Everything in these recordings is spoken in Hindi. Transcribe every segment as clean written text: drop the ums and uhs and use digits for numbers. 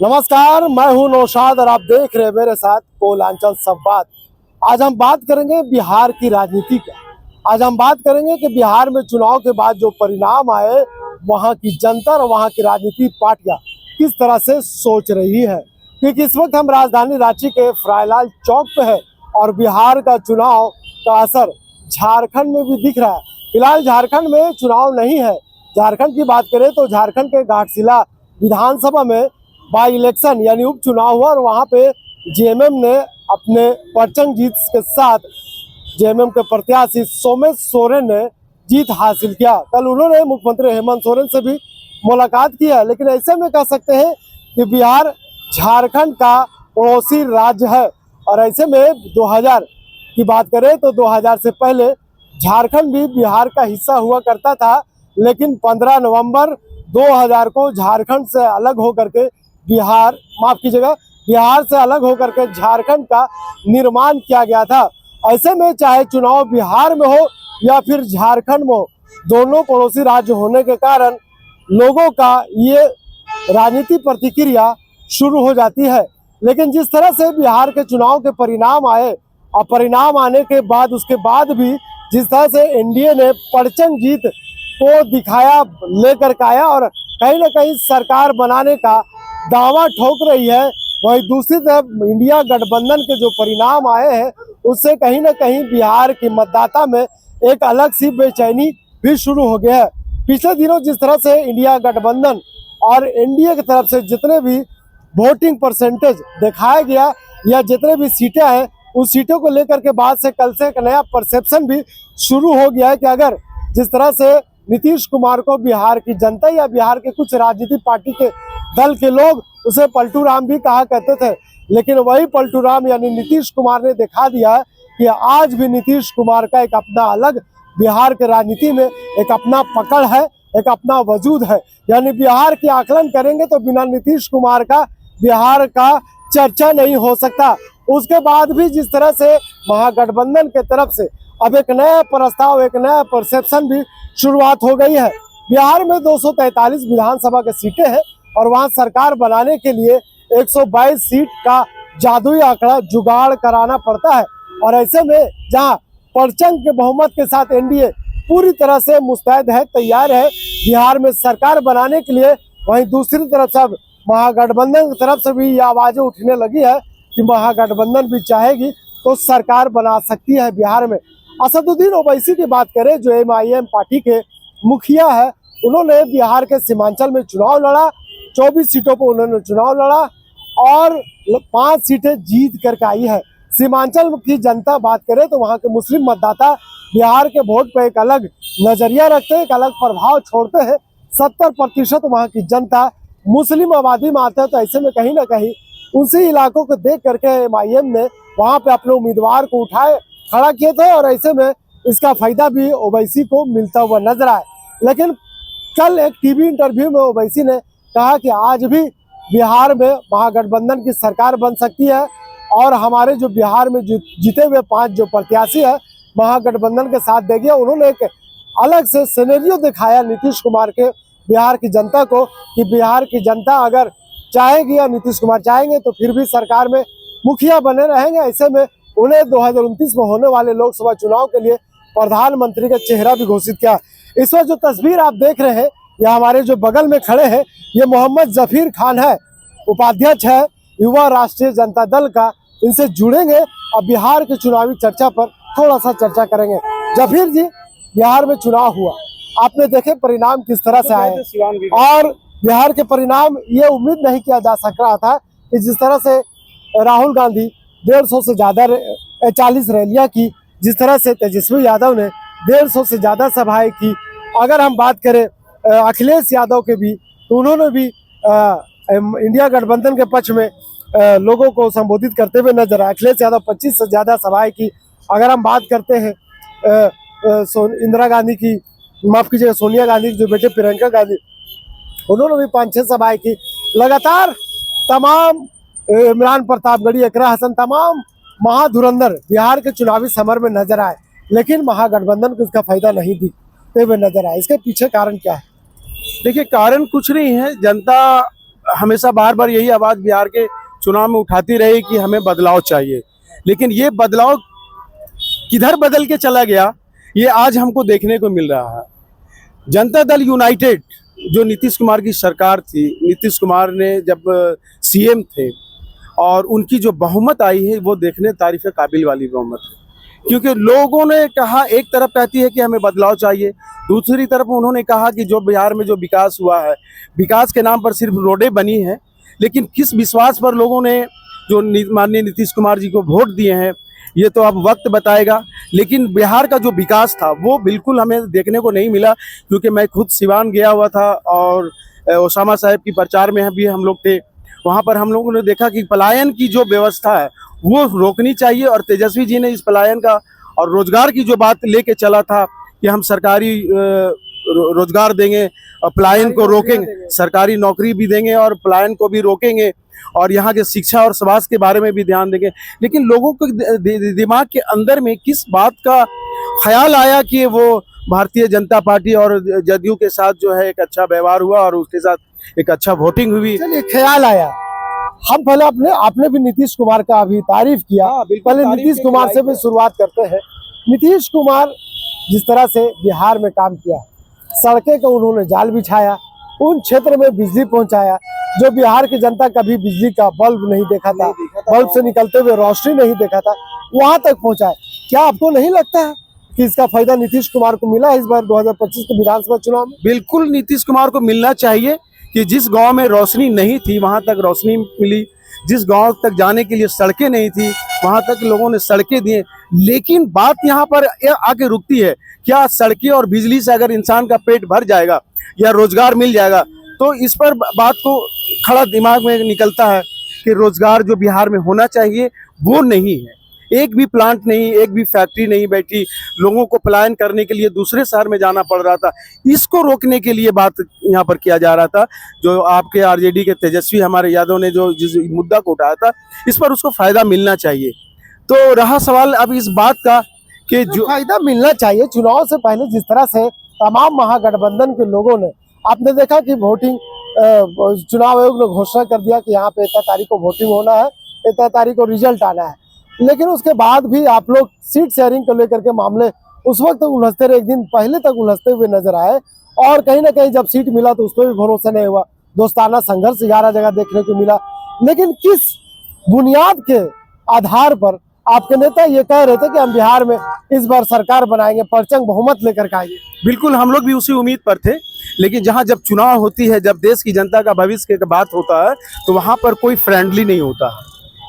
नमस्कार, मैं हूं नौशाद और आप देख रहे हैं मेरे साथ कोलांचल संवाद। आज हम बात करेंगे बिहार की राजनीति का। आज हम बात करेंगे कि बिहार में चुनाव के बाद जो परिणाम आए, वहां की जनता और वहां की राजनीतिक पार्टियां किस तरह से सोच रही है। क्योंकि इस वक्त हम राजधानी रांची के फ्राईलाल चौक पे है और बिहार का चुनाव का असर झारखंड में भी दिख रहा है। फिलहाल झारखंड में चुनाव नहीं है। झारखंड की बात करें तो झारखंड के घाटशिला विधानसभा में बाई इलेक्शन यानी उपचुनाव हुआ और वहां पे जेएमएम ने अपने प्रचंड जीत के साथ जेएमएम के प्रत्याशी सोमेश सोरेन ने जीत हासिल किया। कल उन्होंने मुख्यमंत्री हेमंत सोरेन से भी मुलाकात की है। लेकिन ऐसे में कह सकते हैं कि बिहार झारखंड का पड़ोसी राज्य है और ऐसे में 2000 की बात करें तो 2000 से पहले झारखंड भी बिहार का हिस्सा हुआ करता था। लेकिन 15 नवंबर 2000 को झारखंड से अलग होकर के बिहार से अलग होकर के झारखंड का निर्माण किया गया था। ऐसे में चाहे चुनाव बिहार में हो या फिर झारखंड में हो, दोनों पड़ोसी राज्य होने के कारण लोगों का ये राजनीतिक प्रतिक्रिया शुरू हो जाती है। लेकिन जिस तरह से बिहार के चुनाव के परिणाम आए और परिणाम आने के बाद उसके बाद भी जिस तरह से एनडीए ने प्रचंड जीत को दिखाया, लेकर के आया और कहीं ना कहीं सरकार बनाने का दावा ठोक रही है, वही दूसरी तरफ इंडिया गठबंधन के जो परिणाम आए हैं उससे कहीं ना कहीं बिहार के मतदाता में एक अलग सी बेचैनी भी शुरू हो गया है। पिछले दिनों जिस तरह से इंडिया गठबंधन और एनडीए की तरफ से जितने भी वोटिंग परसेंटेज दिखाया गया या जितने भी सीटें हैं, उस सीटों को लेकर के बाद से कल से एक नया परसेप्शन भी शुरू हो गया है कि अगर जिस तरह से नीतीश कुमार को बिहार की जनता या बिहार के कुछ राजनीतिक पार्टी के दल के लोग उसे पलटू राम भी कहा करते थे, लेकिन वही पलटू राम यानी नीतीश कुमार ने दिखा दिया कि आज भी नीतीश कुमार का एक अपना अलग बिहार के राजनीति में एक अपना पकड़ है, एक अपना वजूद है। यानी बिहार की आकलन करेंगे तो बिना नीतीश कुमार का बिहार का चर्चा नहीं हो सकता। उसके बाद भी जिस तरह से महागठबंधन के तरफ से अब एक नया प्रस्ताव, एक नया परसेप्शन भी शुरुआत हो गई है। बिहार में 243 विधानसभा की सीटें हैं और वहां सरकार बनाने के लिए 122 सीट का जादुई आंकड़ा जुगाड़ कराना पड़ता है। और ऐसे में जहां प्रचंड के बहुमत के साथ एनडीए पूरी तरह से मुस्तैद है, तैयार है बिहार में सरकार बनाने के लिए, वहीं दूसरी तरफ से महागठबंधन की तरफ से भी ये आवाजें उठने लगी है कि महागठबंधन भी चाहेगी तो सरकार बना सकती है बिहार में। असदुद्दीन ओवैसी की बात करें जो एमआईएम पार्टी के मुखिया है, उन्होंने बिहार के सीमांचल में चुनाव लड़ा, 24 सीटों पर उन्होंने चुनाव लड़ा और 5 सीटें जीत करके आई है। सीमांचल की जनता बात करें तो वहाँ के मुस्लिम मतदाता बिहार के वोट पर एक अलग नजरिया रखते हैं, एक अलग प्रभाव छोड़ते हैं। 70% वहाँ की जनता मुस्लिम आबादी में आता है। तो ऐसे में कहीं ना कहीं उसी इलाकों को देख करके एमआईएम ने वहाँ पे अपने उम्मीदवार को खड़ा किए थे और ऐसे में इसका फायदा भी ओवैसी को मिलता हुआ नजर आया। लेकिन कल एक टीवी इंटरव्यू में ओवैसी ने कहा कि आज भी बिहार में महागठबंधन की सरकार बन सकती है और हमारे जो बिहार में जीते हुए 5 जो प्रत्याशी है महागठबंधन के साथ देंगे। उन्होंने एक अलग से सिनेरियो दिखाया नीतीश कुमार के बिहार की जनता को कि बिहार की जनता अगर चाहेगी या नीतीश कुमार चाहेंगे तो फिर भी सरकार में मुखिया बने रहेंगे। ऐसे में उन्हें 2029 में होने वाले लोकसभा चुनाव के लिए प्रधानमंत्री का चेहरा भी घोषित किया। इस वक्त जो तस्वीर आप देख रहे हैं या हमारे जो बगल में खड़े हैं, ये मोहम्मद जफीर खान है, उपाध्यक्ष है युवा राष्ट्रीय जनता दल का। इनसे जुड़ेंगे और बिहार की चुनावी चर्चा पर थोड़ा सा चर्चा करेंगे। जफीर जी, बिहार में चुनाव हुआ, आपने देखे परिणाम किस तरह से आए और बिहार के परिणाम ये उम्मीद नहीं किया जा सक रहा था कि जिस तरह से राहुल गांधी 150 से ज़्यादा 40 रैलियां की, जिस तरह से तेजस्वी यादव ने 150 से ज़्यादा सभाएं की। अगर हम बात करें अखिलेश यादव के भी, तो उन्होंने भी इंडिया गठबंधन के पक्ष में लोगों को संबोधित करते हुए नजर आए। अखिलेश यादव 25 से ज़्यादा सभाएं की। अगर हम बात करते हैं इंदिरा गांधी की, माफ़ कीजिएगा सोनिया गांधी की जो बेटे प्रियंका गांधी, उन्होंने भी 5-6 सभाएं की। लगातार तमाम इमरान प्रतापगढ़ी, एकरा हसन, तमाम महाधुरंधर बिहार के चुनावी समर में नजर आए, लेकिन महागठबंधन को इसका फायदा नहीं दिखते हुए नजर आए। इसके पीछे कारण क्या है? देखिए, कारण कुछ नहीं है। जनता हमेशा बार बार यही आवाज़ बिहार के चुनाव में उठाती रही कि हमें बदलाव चाहिए, लेकिन ये बदलाव किधर बदल के चला गया ये आज हमको देखने को मिल रहा है। जनता दल यूनाइटेड जो नीतीश कुमार की सरकार थी, नीतीश कुमार ने जब सीएम थे और उनकी जो बहुमत आई है वो देखने तारीफ के काबिल वाली बहुमत है, क्योंकि लोगों ने कहा, एक तरफ कहती है कि हमें बदलाव चाहिए, दूसरी तरफ उन्होंने कहा कि जो बिहार में जो विकास हुआ है, विकास के नाम पर सिर्फ रोडें बनी हैं, लेकिन किस विश्वास पर लोगों ने जो माननीय नीतीश कुमार जी को वोट दिए हैं ये तो अब वक्त बताएगा। लेकिन बिहार का जो विकास था वो बिल्कुल हमें देखने को नहीं मिला, क्योंकि मैं खुद सिवान गया हुआ था और ओसामा साहब की प्रचार में भी हम लोग थे। वहाँ पर हम लोगों ने देखा कि पलायन की जो व्यवस्था है वो रोकनी चाहिए, और तेजस्वी जी ने इस पलायन का और रोजगार की जो बात लेके चला था कि हम सरकारी रोजगार देंगे और पलायन को रोकेंगे, सरकारी नौकरी भी देंगे और पलायन को भी रोकेंगे, और यहाँ के शिक्षा और स्वास्थ्य के बारे में भी ध्यान देंगे। लेकिन लोगों को दिमाग के अंदर में किस बात का ख्याल आया कि वो भारतीय जनता पार्टी और जदयू के साथ जो है एक अच्छा व्यवहार हुआ और उसके साथ एक अच्छा वोटिंग हुई। चलिए, ख्याल आया। हम पहले आपने भी नीतीश कुमार का अभी तारीफ किया, पहले नीतीश कुमार से भी शुरुआत करते हैं। नीतीश कुमार जिस तरह से बिहार में काम किया, सड़कें का उन्होंने जाल बिछाया, उन क्षेत्र में बिजली पहुंचाया जो बिहार की जनता कभी बिजली का बल्ब नहीं देखा था, बल्ब से निकलते हुए रोशनी नहीं देखा था, वहां तक पहुंचाए। क्या आपको नहीं लगता है कि इसका फायदा नीतीश कुमार को मिला इस बार 2025 के विधानसभा चुनाव में? बिल्कुल नीतीश कुमार को मिलना चाहिए कि जिस गांव में रोशनी नहीं थी वहां तक रोशनी मिली, जिस गांव तक जाने के लिए सड़कें नहीं थी वहां तक लोगों ने सड़कें दिए। लेकिन बात यहाँ पर आके रुकती है, क्या सड़कें और बिजली से अगर इंसान का पेट भर जाएगा या रोजगार मिल जाएगा? तो इस पर बात को खड़ा दिमाग में निकलता है कि रोजगार जो बिहार में होना चाहिए वो नहीं है। एक भी प्लांट नहीं, एक भी फैक्ट्री नहीं बैठी, लोगों को पलायन करने के लिए दूसरे शहर में जाना पड़ रहा था। इसको रोकने के लिए बात यहाँ पर किया जा रहा था। जो आपके आरजेडी के तेजस्वी हमारे यादव ने जो जिस मुद्दा को उठाया था, इस पर उसको फायदा मिलना चाहिए। तो रहा सवाल अब इस बात का कि जो फायदा मिलना चाहिए, चुनाव से पहले जिस तरह से तमाम महागठबंधन के लोगों ने, आपने देखा कि वोटिंग चुनाव आयोग ने घोषणा कर दिया कि यहाँ पे 13 तारीख को वोटिंग होना है, 13 तारीख को रिजल्ट आना है, लेकिन उसके बाद भी आप लोग सीट शेयरिंग को लेकर के मामले उस वक्त उलझते रहे, एक दिन पहले तक उलझते हुए नजर आए, और कहीं ना कहीं जब सीट मिला तो उस पर भी भरोसा नहीं हुआ। दोस्ताना संघर्ष 11 जगह देखने को मिला। लेकिन किस बुनियाद के आधार पर आपके नेता ये कह रहे थे कि हम बिहार में इस बार सरकार बनाएंगे, परचंग बहुमत लेकर के आएंगे? बिल्कुल हम लोग भी उसी उम्मीद पर थे, लेकिन जहां जब चुनाव होती है, जब देश की जनता का भविष्य की बात होता है, तो वहां पर कोई फ्रेंडली नहीं होता है,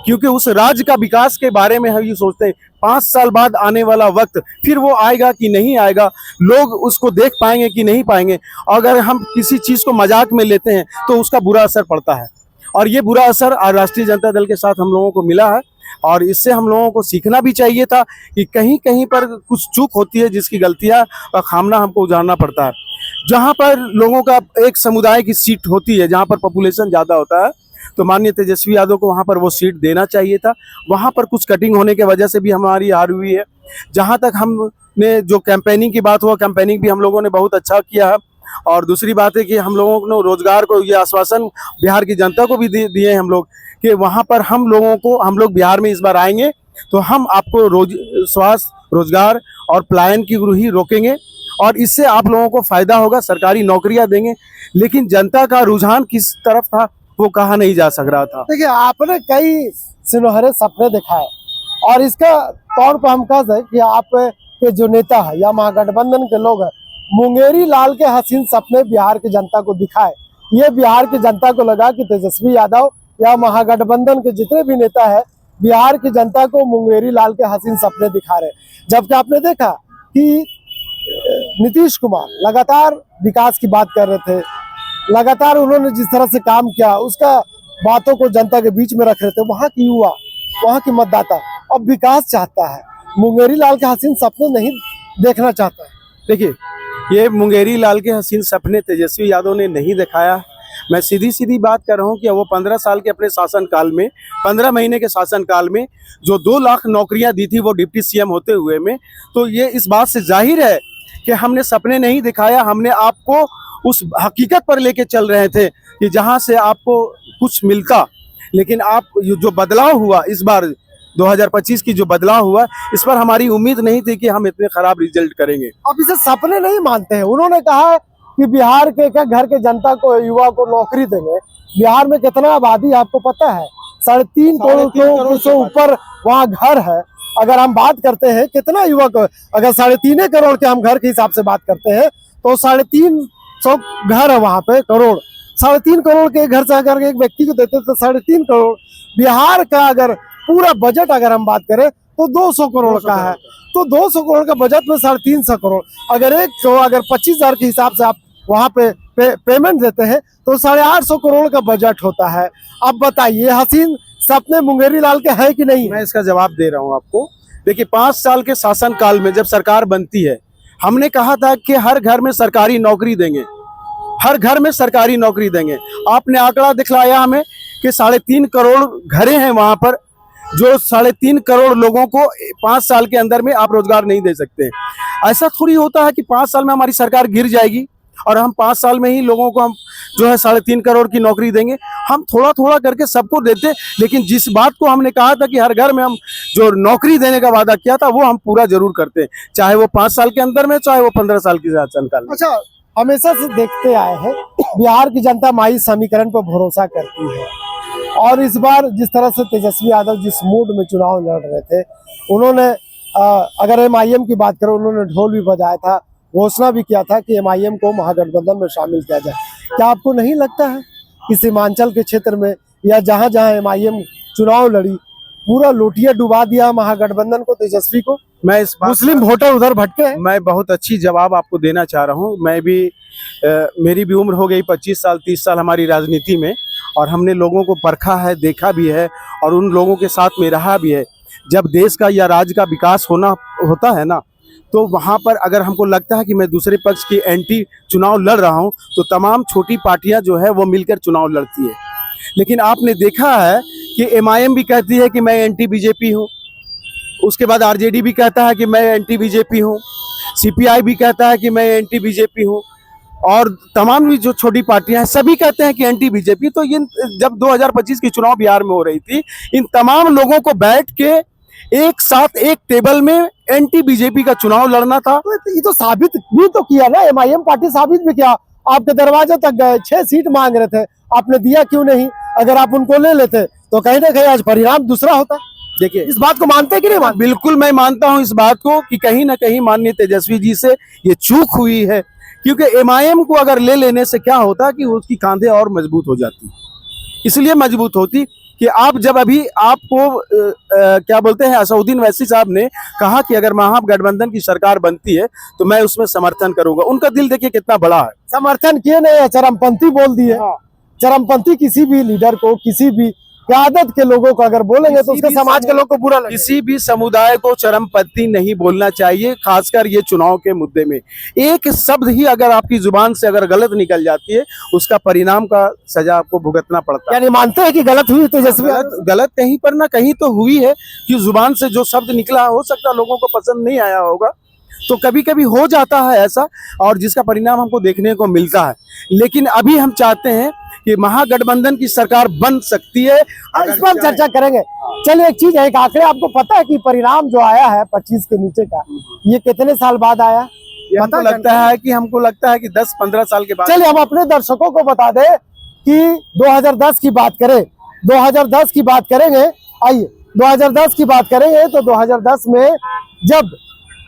क्योंकि उस राज्य का विकास के बारे में हम ये सोचते हैं 5 साल बाद आने वाला वक्त फिर वो आएगा कि नहीं आएगा, लोग उसको देख पाएंगे कि नहीं पाएंगे। अगर हम किसी चीज को मजाक में लेते हैं तो उसका बुरा असर पड़ता है, और ये बुरा असर आज राष्ट्रीय जनता दल के साथ हम लोगों को मिला है। और इससे हम लोगों को सीखना भी चाहिए था कि कहीं कहीं पर कुछ चूक होती है जिसकी गलतियां और खामना हमको उजाड़ना पड़ता है। जहां पर लोगों का एक समुदाय की सीट होती है, जहां पर पॉपुलेशन ज़्यादा होता है, तो माननीय तेजस्वी यादव को वहां पर वो सीट देना चाहिए था। वहां पर कुछ कटिंग होने की वजह से भी हमारी हार हुई है। जहां तक हमने जो कैंपेनिंग की बात हुआ, कैंपेनिंग भी हम लोगों ने बहुत अच्छा किया है। और दूसरी बात है कि हम लोगों ने रोजगार को ये आश्वासन बिहार की जनता को भी दिए हैं हम लोग कि वहाँ पर हम लोग बिहार में इस बार आएंगे तो हम आपको स्वास्थ्य, रोजगार और पलायन की ही रोकेंगे, और इससे आप लोगों को फायदा होगा, सरकारी नौकरियां देंगे। लेकिन जनता का रुझान किस तरफ था वो कहा नहीं जा सक रहा था। देखिए, आपने कई सुनहरे सपने दिखाए, और इसका तौर पर हम कह सकते कि आप के जो नेता है या महागठबंधन के लोग हैं, मुंगेरी लाल के हसीन सपने बिहार की जनता को दिखाए। ये बिहार की जनता को लगा कि तेजस्वी यादव या महागठबंधन के जितने भी नेता है बिहार की जनता को मुंगेरी लाल के हसीन सपने दिखा रहे। जबकि आपने देखा कि नीतीश कुमार लगातार विकास की बात कर रहे थे, लगातार उन्होंने जिस तरह से काम किया उसका बातों को जनता के बीच में रख रहे थे। वहाँ की युवा, वहाँ की मतदाता अब विकास चाहता है, मुंगेरी लाल के हसीन सपने नहीं देखना चाहता है। देखिए, ये मुंगेरी लाल के हसीन सपने तेजस्वी यादव ने नहीं दिखाया। मैं सीधी बात कर रहा हूँ कि वो 15 साल के अपने शासनकाल में, 15 महीने के शासनकाल में जो 2 लाख नौकरियां दी थी वो डिप्टी सीएम होते हुए में, तो ये इस बात से जाहिर है कि हमने सपने नहीं दिखाया, हमने आपको उस हकीकत पर लेके चल रहे थे कि जहां से आपको कुछ मिलता, लेकिन आप ये जो बदलाव हुआ इस बार 2025 की जो बदलाव हुआ, इस पर हमारी उम्मीद नहीं थी कि हम इतने खराब रिजल्ट करेंगे। अब इसे सपने नहीं मानते हैं। उन्होंने कहा कि बिहार के क्या घर के जनता को, युवा को नौकरी देंगे। बिहार में कितना आबादी आपको पता है? 3.5 करोड़ से ऊपर वहाँ घर है। अगर हम बात करते हैं कितना युवा को, अगर 3.5 करोड़ के हम घर के हिसाब से बात करते हैं तो 350 घर है वहाँ पे, करोड़। 3.5 करोड़ के घर से अगर एक व्यक्ति को देते तो 3.5 करोड़। बिहार का अगर पूरा बजट अगर हम बात करें तो 200 करोड़ का है। तो 200 करोड़ का बजट में 350 करोड़, अगर 25,000 के हिसाब से आप वहाँ पे पेमेंट देते हैं तो 850 करोड़ का बजट होता है। अब बताइए, हसीन सपने मुंगेरी लाल के हैं कि नहीं? मैं इसका जवाब दे रहा हूं आपको। देखिए, 5 साल के शासन काल में जब सरकार बनती है, हमने कहा था कि हर घर में सरकारी नौकरी देंगे, हर घर में सरकारी नौकरी देंगे। आपने आंकड़ा दिखलाया हमें कि 3.5 करोड़ घरें हैं वहां पर, जो 3.5 करोड़ लोगों को 5 साल के अंदर में आप रोजगार नहीं दे सकते। ऐसा थोड़ी होता है कि 5 साल में हमारी सरकार गिर जाएगी और हम 5 साल में ही लोगों को हम जो है 3.5 करोड़ की नौकरी देंगे। हम थोड़ा थोड़ा करके सबको देते, लेकिन जिस बात को हमने कहा था कि हर घर में हम जो नौकरी देने का वादा किया था वो हम पूरा जरूर करते हैं, चाहे वो 5 साल के अंदर में, चाहे वो 15 साल की शासनकाल में। अच्छा, हमेशा से देखते आए हैं बिहार की जनता माई समीकरण पर भरोसा करती है, और इस बार जिस तरह से तेजस्वी यादव जिस मूड में चुनाव लड़ रहे थे, उन्होंने अगर MIM की बात करें, उन्होंने ढोल भी बजाया था, घोषणा भी किया था कि MIM को महागठबंधन में शामिल किया जाए। क्या आपको नहीं लगता है कि सीमांचल के क्षेत्र में या जहां जहां MIM चुनाव लड़ी, पूरा लोटिया डुबा दिया महागठबंधन को, तेजस्वी को? मैं इस बात मुस्लिम वोटर उधर भटके हैं। मैं बहुत अच्छी जवाब आपको देना चाह रहा हूँ। मैं भी मेरी भी उम्र हो गई 25 साल 30 साल हमारी राजनीति में, और हमने लोगों को परखा है, देखा भी है और उन लोगों के साथ में रहा भी है। जब देश का या राज्य का विकास होता है ना, तो वहाँ पर अगर हमको लगता है कि मैं दूसरे पक्ष की एंटी चुनाव लड़ रहा हूँ, तो तमाम छोटी पार्टियां जो है वो मिलकर चुनाव लड़ती है। लेकिन आपने देखा है कि MIM भी कहती है कि मैं एंटी BJP हूँ, उसके बाद RJD भी कहता है कि मैं एंटी BJP हूँ, CPI भी कहता है कि मैं एंटी BJP हूँ, और तमाम भी जो छोटी पार्टियां हैं सभी कहते हैं कि एंटी BJP। तो ये जब 2025 की चुनाव बिहार में हो रही थी, इन तमाम लोगों को बैठ के एक साथ एक टेबल में एंटी BJP का चुनाव लड़ना था। तो ये तो साबित भी तो किया ना, MIM पार्टी साबित भी किया। आपके दरवाजे तक गए, 6 सीट मांग रहे थे, आपने दिया क्यों नहीं? अगर आप उनको ले लेते तो कहीं ना कहीं आज परिणाम दूसरा होता। देखिए, इस बात को मानते कि नहीं मानते? बिल्कुल मैं मानता हूं इस बात को कि कहीं ना कहीं माननीय तेजस्वी जी से ये चूक हुई है, क्योंकि MIM को अगर ले लेने से क्या होता कि उसकी कांधे और मजबूत हो जाती, इसलिए मजबूत होती कि आप जब अभी आपको क्या बोलते हैं, असउद्दीन वैसी साहब ने कहा कि अगर महागठबंधन की सरकार बनती है तो मैं उसमें समर्थन करूंगा। उनका दिल देखिए कितना बड़ा है। समर्थन किए नहीं, चरमपंथी बोल दिए। चरमपंथी किसी भी लीडर को, किसी भी क्यादत के लोगों को अगर बोलेंगे तो उसके समाज के लोग को बुरा लगेगा। किसी भी समुदाय को चरमपंथी नहीं बोलना चाहिए, खासकर ये चुनाव के मुद्दे में। एक शब्द ही अगर आपकी जुबान से अगर गलत निकल जाती है, उसका परिणाम का सजा आपको भुगतना पड़ता है। यानी मानते हैं कि गलत हुई तेजस्वी? गलत कहीं पर ना कहीं तो हुई है, कि जुबान से जो शब्द निकला हो सकता है लोगों को पसंद नहीं आया होगा, तो कभी कभी हो जाता है ऐसा, और जिसका परिणाम हमको देखने को मिलता है। लेकिन अभी हम चाहते हैं कि महागठबंधन की सरकार बन सकती है। इस पर हम चर्चा करेंगे। चलिए, एक चीज है, एक आंकड़े आपको पता है कि परिणाम जो आया है 25 के नीचे का, ये कितने साल बाद आया? हमको लगता है कि 10-15 साल के बाद। चलिए, हम अपने दर्शकों को बता दें कि 2010 की बात करें, 2010 की बात करेंगे। आइए 2010 की बात करेंगे तो 2010 में जब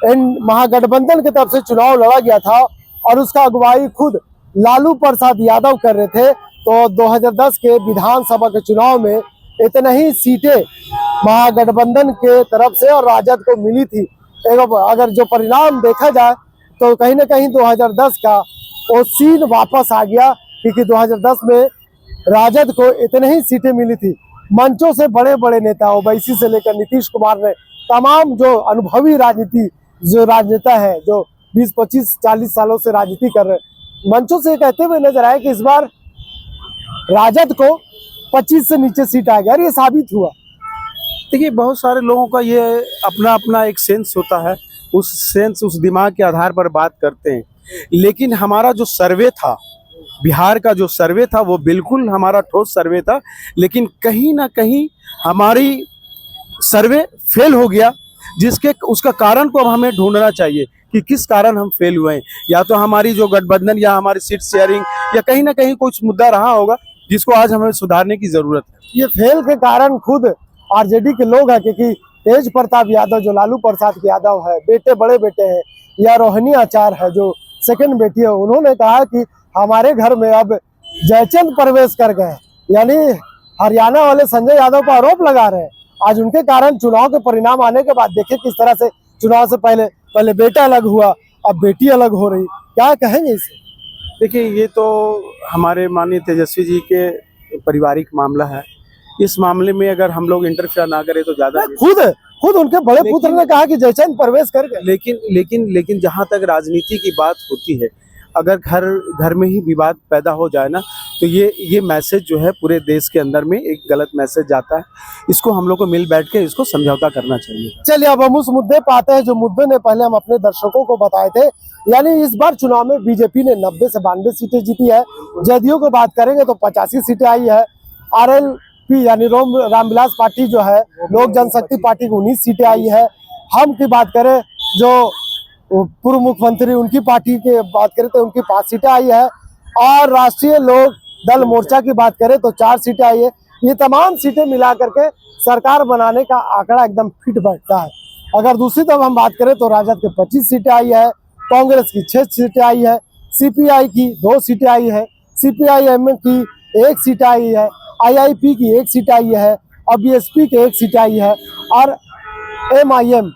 महागठबंधन की तरफ से चुनाव लड़ा गया था और उसका अगुवाई खुद लालू प्रसाद यादव कर रहे थे, तो 2010 के विधानसभा के चुनाव में इतने ही सीटें महागठबंधन के तरफ से और राजद को मिली थी। अगर जो परिणाम देखा जाए तो कहीं ना कहीं 2010 का वो सीन वापस आ गया, क्योंकि 2010 में राजद को इतने ही सीटें मिली थी। मंचों से बड़े बड़े नेता, ओवैसी से लेकर नीतीश कुमार ने, तमाम जो अनुभवी राजनेता है, जो 20-25-40 सालों से राजनीति कर रहे, मंचों से कहते हुए नजर आए कि इस बार राजद को 25 से नीचे सीट आ गया। और ये साबित हुआ। देखिए, बहुत सारे लोगों का ये अपना अपना एक सेंस होता है, उस सेंस, उस दिमाग के आधार पर बात करते हैं। लेकिन हमारा जो सर्वे था, बिहार का जो सर्वे था, वो बिल्कुल हमारा ठोस सर्वे था, लेकिन कहीं ना कहीं हमारी सर्वे फेल हो गया, जिसके उसका कारण को अब हमें ढूंढना चाहिए कि किस कारण हम फेल हुए हैं। या तो हमारी जो गठबंधन या हमारी सीट शेयरिंग या कहीं ना कहीं कुछ मुद्दा रहा होगा जिसको आज हमें सुधारने की जरूरत है। ये फेल के कारण खुद आरजेडी के लोग हैं, क्योंकि तेज प्रताप यादव जो लालू प्रसाद के यादव है, बेटे बड़े बेटे हैं, या रोहिणी आचार है जो सेकंड बेटी है, उन्होंने कहा कि हमारे घर में अब जयचंद प्रवेश कर गए, यानी हरियाणा वाले संजय यादव पर आरोप लगा रहे हैं। आज उनके कारण चुनाव के परिणाम आने के बाद देखिए किस तरह से चुनाव से पहले बेटा अलग हुआ, अब बेटी अलग हो रही, क्या कहेंगे इसे? देखिए, ये तो हमारे माननीय तेजस्वी जी के पारिवारिक मामला है। इस मामले में अगर हम लोग इंटरफेयर ना करें तो ज्यादा। खुद उनके बड़े पुत्र ने कहा कि जयचंद प्रवेश कर गए। लेकिन जहां तक राजनीति की बात होती है, अगर घर में ही विवाद पैदा हो जाए ना, तो ये मैसेज जो है पूरे देश के अंदर में एक गलत मैसेज जाता है। इसको हम लोग को मिल बैठ के इसको समझौता करना चाहिए। चलिए अब हम उस मुद्दे पे आते हैं जो मुद्दे ने पहले हम अपने दर्शकों को बताए थे। यानी इस बार चुनाव में बीजेपी ने 90 से 92 सीटें जीती है। जदयू की बात करेंगे तो 85 सीटें आई है। RLP यानी रामविलास पार्टी जो है, लोक जनशक्ति पार्टी को 19 सीटें आई है। हम की बात करें जो पूर्व मुख्यमंत्री उनकी पार्टी की बात करें तो उनकी 5 सीटें आई है, और राष्ट्रीय लोक दल मोर्चा की बात करें तो 4 सीटें आई है। ये तमाम सीटें मिला करके सरकार बनाने का आंकड़ा एकदम फिट बैठता है। अगर दूसरी तरफ हम बात करें तो राजद के 25 सीटें आई है, कांग्रेस की 6 सीटें आई है, CPI की 2 सीटें आई है, CPIM की 1 सीट आई है, IIP की 1 सीट आई है, और BSP की 1 सीट आई है, और MIM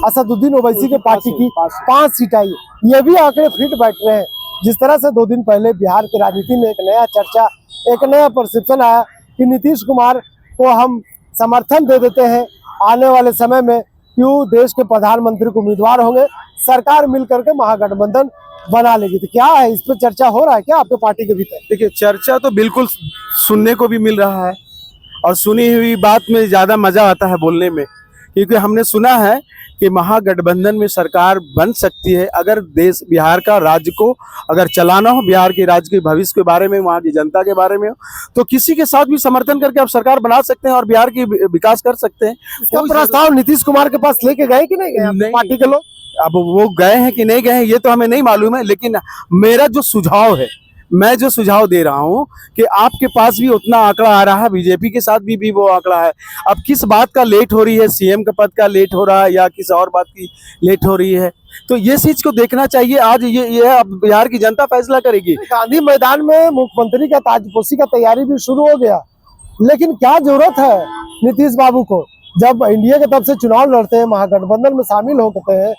असदुद्दीन ओवैसी के पार्टी की 5 सीट आई है। ये भी आंकड़े फिट बैठ रहे हैं। जिस तरह से 2 दिन पहले बिहार की राजनीति में एक नया चर्चा, एक नया परसेप्शन आया कि नीतीश कुमार को हम समर्थन दे देते हैं, आने वाले समय में क्यों देश के प्रधानमंत्री को उम्मीदवार होंगे, सरकार मिलकर के महागठबंधन बना लेगी। तो क्या है, इस पर चर्चा हो रहा है क्या आपके पार्टी के भीतर? देखिए, चर्चा तो बिल्कुल सुनने को भी मिल रहा है, और सुनी हुई बात में ज्यादा मजा आता है बोलने में, क्योंकि हमने सुना है कि महागठबंधन में सरकार बन सकती है अगर देश बिहार का राज्य को अगर चलाना हो, बिहार के राज्य के भविष्य के बारे में, वहाँ की जनता के बारे में, तो किसी के साथ भी समर्थन करके आप सरकार बना सकते हैं और बिहार की विकास कर सकते हैं। इसका प्रस्ताव नीतीश कुमार के पास लेके गए कि नहीं गए पार्टी के लोग? अब वो गए हैं कि नहीं गए हैं ये तो हमें नहीं मालूम है, लेकिन मेरा जो सुझाव है, मैं जो सुझाव दे रहा हूं कि आपके पास भी उतना आंकड़ा आ रहा है, बीजेपी के साथ भी वो आंकड़ा है। अब किस बात का लेट हो रही है, CM का पद का लेट हो रहा है या किसी और बात की लेट हो रही है, तो ये चीज को देखना चाहिए। आज ये अब बिहार की जनता फैसला करेगी। गांधी मैदान में मुख्यमंत्री का ताजपोशी का तैयारी भी शुरू हो गया, लेकिन क्या जरूरत है नीतीश बाबू को, जब इंडिया की तरफ से चुनाव लड़ते हैं, महागठबंधन में शामिल होते हैं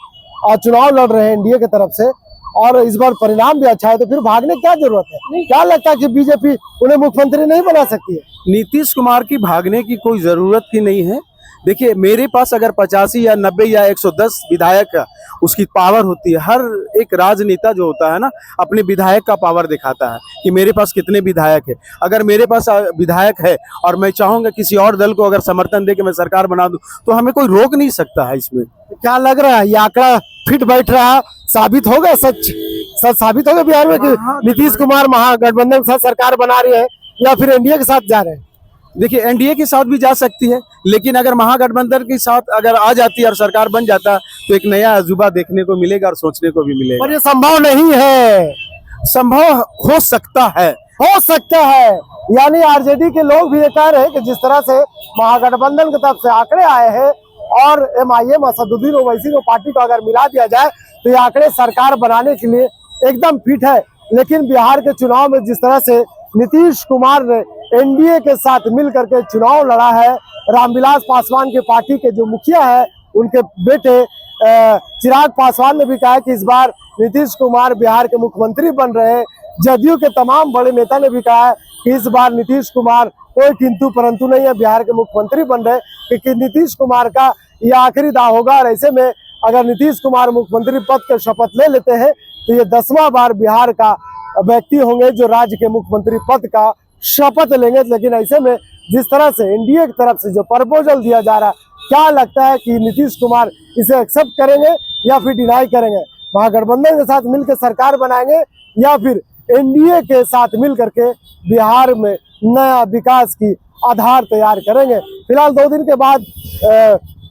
और चुनाव लड़ रहे हैं इंडिया की तरफ से, और इस बार परिणाम भी अच्छा है, तो फिर भागने की क्या जरूरत है? क्या लगता है कि बीजेपी उन्हें मुख्यमंत्री नहीं बना सकती है? नीतीश कुमार की भागने की कोई जरूरत ही नहीं है। देखिए, मेरे पास अगर 85 या 90 या 110 विधायक उसकी पावर होती है। हर एक राजनेता जो होता है ना, अपने विधायक का पावर दिखाता है कि मेरे पास कितने विधायक है। अगर मेरे पास विधायक है और मैं चाहूंगा किसी और दल को अगर समर्थन दे के मैं सरकार बना दूं, तो हमें कोई रोक नहीं सकता है इसमें। क्या लग रहा है, ये आंकड़ा फिट बैठ रहा है, साबित होगा, सच साबित होगा बिहार में कि नीतीश कुमार महागठबंधन के साथ सरकार बना रही है या फिर एनडीए के साथ जा रहे हैं? देखिए, एनडीए के साथ भी जा सकती है, लेकिन अगर महागठबंधन के साथ अगर आ जाती है और सरकार बन जाता, तो एक नया अजूबा देखने को मिलेगा और सोचने को भी मिलेगा। पर ये संभव नहीं है। संभव हो सकता है, हो सकता है। यानी आरजेडी के लोग भी ये कह रहे हैं कि जिस तरह से महागठबंधन की तरफ से आंकड़े आए हैं और MIM असदुद्दीन ओवैसी को पार्टी को अगर मिला दिया जाए तो ये आंकड़े सरकार बनाने के लिए एकदम फिट है। लेकिन बिहार के चुनाव में जिस तरह से नीतीश कुमार ने एनडीए के साथ मिल करके चुनाव लड़ा है, रामविलास पासवान के पार्टी के जो मुखिया है उनके बेटे चिराग पासवान ने भी कहा कि इस बार नीतीश कुमार बिहार के मुख्यमंत्री बन रहे हैं। जदयू के तमाम बड़े नेता ने भी कहा है कि इस बार नीतीश कुमार कोई किंतु परंतु नहीं है, बिहार के मुख्यमंत्री बन रहे, क्योंकि नीतीश कुमार का यह आखिरी दाव होगा। और ऐसे में अगर नीतीश कुमार मुख्यमंत्री पद का शपथ ले लेते हैं तो ये 10वां बार बिहार का व्यक्ति होंगे जो राज्य के मुख्यमंत्री पद का शपथ लेंगे। लेकिन ऐसे में जिस तरह से एनडीए की तरफ से जो प्रपोजल दिया जा रहा है, क्या लगता है कि नीतीश कुमार इसे एक्सेप्ट करेंगे या फिर डिनाई करेंगे? महागठबंधन के साथ मिलकर सरकार बनाएंगे या फिर एनडीए के साथ मिल करके बिहार में नया विकास की आधार तैयार करेंगे। फिलहाल 2 दिन के बाद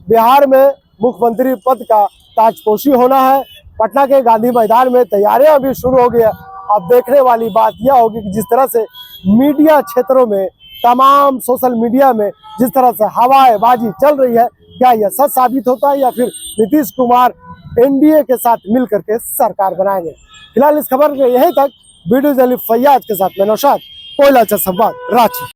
बिहार में मुख्यमंत्री पद का ताजपोशी होना है। पटना के गांधी मैदान में तैयारियां अभी शुरू हो गई है। अब देखने वाली बात यह होगी कि जिस तरह से मीडिया क्षेत्रों में, तमाम सोशल मीडिया में जिस तरह से हवाएबाजी चल रही है, क्या यह सच साबित होता है या फिर नीतीश कुमार एनडीए के साथ मिल करके सरकार बनाएंगे। फिलहाल इस खबर के यहीं तक। वीडियो जर्नलिस्ट फैयाज के साथ मैं नौशाद, कोयला संवाद, रांची।